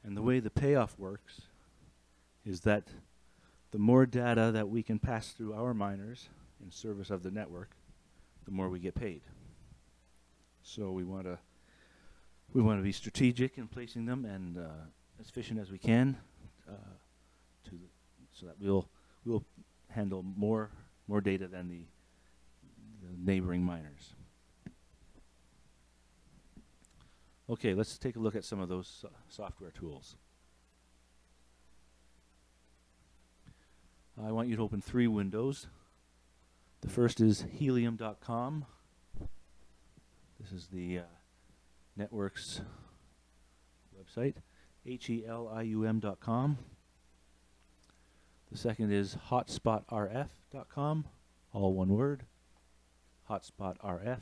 And the way the payoff works is that the more data that we can pass through our miners in service of the network, the more we get paid. So we want to be strategic in placing them and as efficient as we can, so that we'll handle more data than the neighboring miners. Okay, let's take a look at some of those software tools. I want you to open 3 windows. The first is helium.com. This is the network's website, helium.com. The second is hotspotrf.com, all one word, hotspotrf.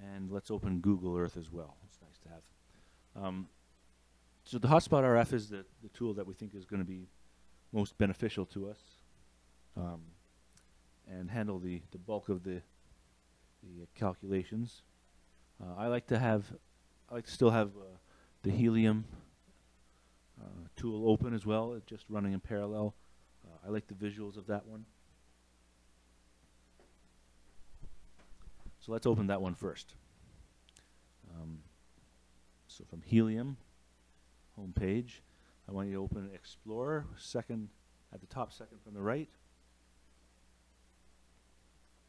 And let's open Google Earth as well. It's nice to have. So the hotspotrf is the tool that we think is going to be most beneficial to us, and handle the bulk of the calculations. I like to still have the Helium tool open as well, just running in parallel. I like the visuals of that one. So let's open that one first. So from Helium homepage, I want you to open Explorer, second at the top, second from the right.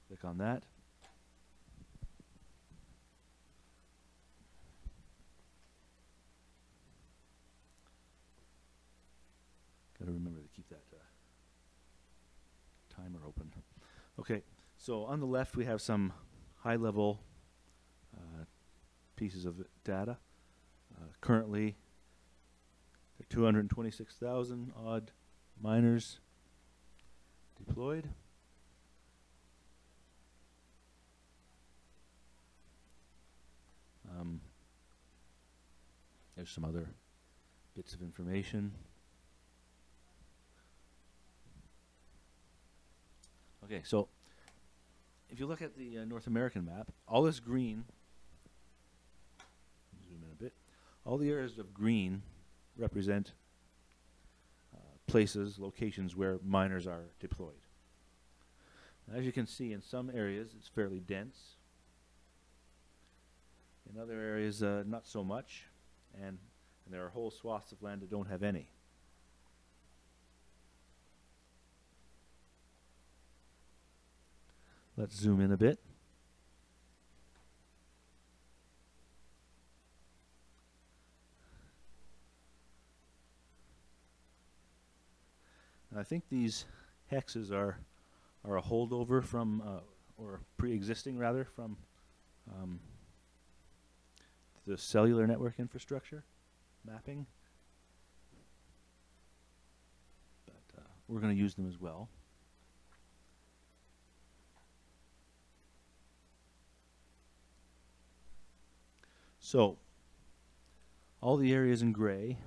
Click on that. Got to remember to keep that timer open. Okay, so on the left we have some high-level pieces of data. Currently, there are 226,000 odd miners deployed. There's some other bits of information. Okay, so if you look at the North American map, all this green, zoom in a bit, all the areas of green represent places, locations where miners are deployed. As you can see, in some areas it's fairly dense. In other areas, not so much, and there are whole swaths of land that don't have any. Let's zoom in a bit. And I think these hexes are a holdover from, or pre-existing rather, from the cellular network infrastructure mapping. But we're going to use them as well. So, all the areas in gray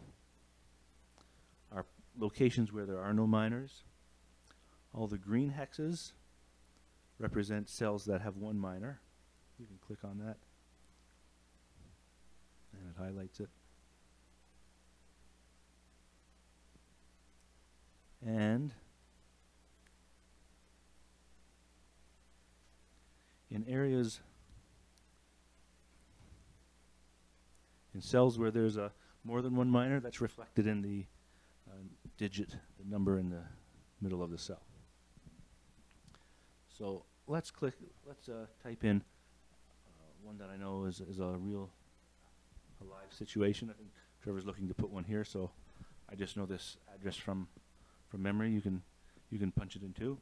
are locations where there are no miners. All the green hexes represent cells that have one miner. You can click on that, and it highlights it. And in areas, in cells where there's more than one miner, that's reflected in the digit, the number in the middle of the cell. So let's type in one that I know is a real live situation. I think Trevor's looking to put one here, so I just know this address from memory. You can punch it in too.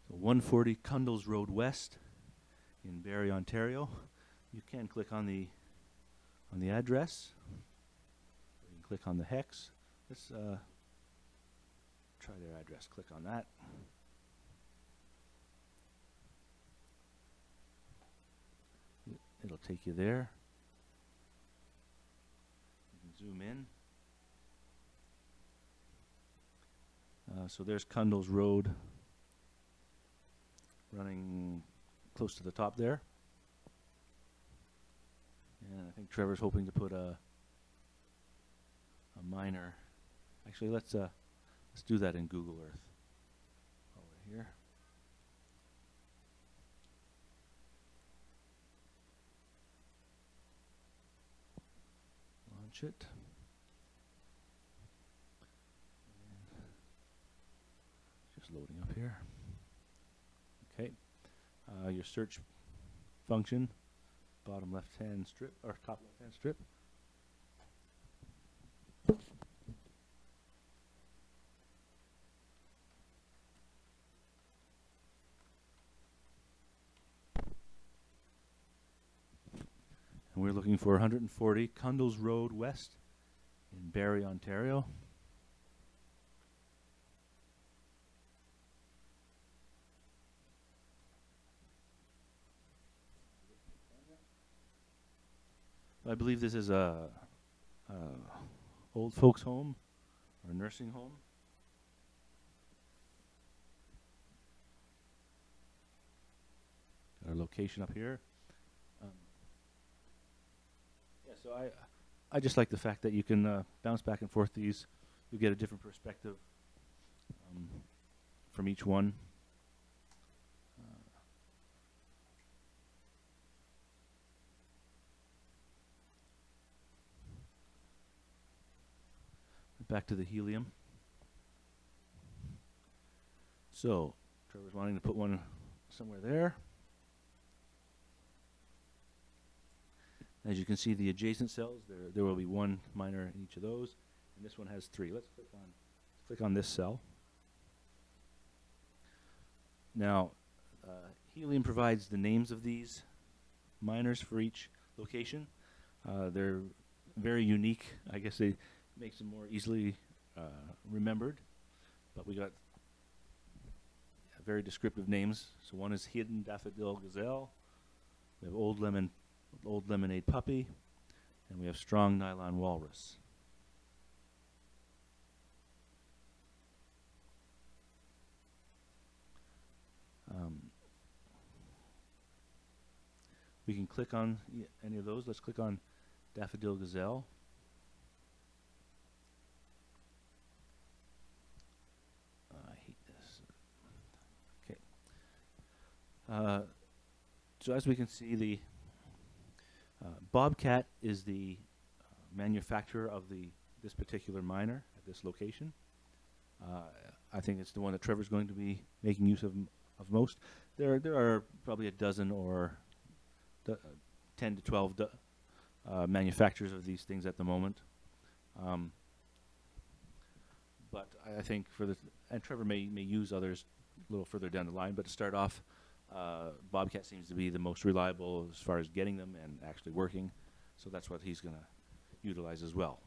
So 140 Cundles Road West in Barrie, Ontario. You can click on the address. You can click on the hex. Let's try their address. Click on that. It'll take you there. You can zoom in. So there's Cundall's Road running close to the top there. And I think Trevor's hoping to put a miner. Actually, let's do that in Google Earth. Over here. Launch it. Just loading up here. Okay. Your search function, bottom left-hand strip, or top left-hand strip. And we're looking for 140 Cundall's Road West in Barrie, Ontario. I believe this is a old folks home or nursing home. Our location up here. Yeah, so I just like the fact that you can bounce back and forth these. You get a different perspective from each one. Back to the helium. So Trevor's wanting to put one somewhere there. As you can see, the adjacent cells, there will be one miner in each of those, and this one has 3. Let's click on this cell. Now, helium provides the names of these miners for each location. They're very unique. I guess they makes them more easily remembered, but we got very descriptive names. So one is Hidden Daffodil Gazelle. We have Old Lemonade Puppy, and we have Strong Nylon Walrus. We can click on any of those. Let's click on Daffodil Gazelle. I hate this. Okay. So as we can see, the Bobcat is the manufacturer of this particular miner at this location. I think it's the one that Trevor's going to be making use of most. There are probably a dozen or 10 to 12 manufacturers of these things at the moment. But I think and Trevor may use others a little further down the line, but to start off, Bobcat seems to be the most reliable as far as getting them and actually working, so that's what he's going to utilize as well.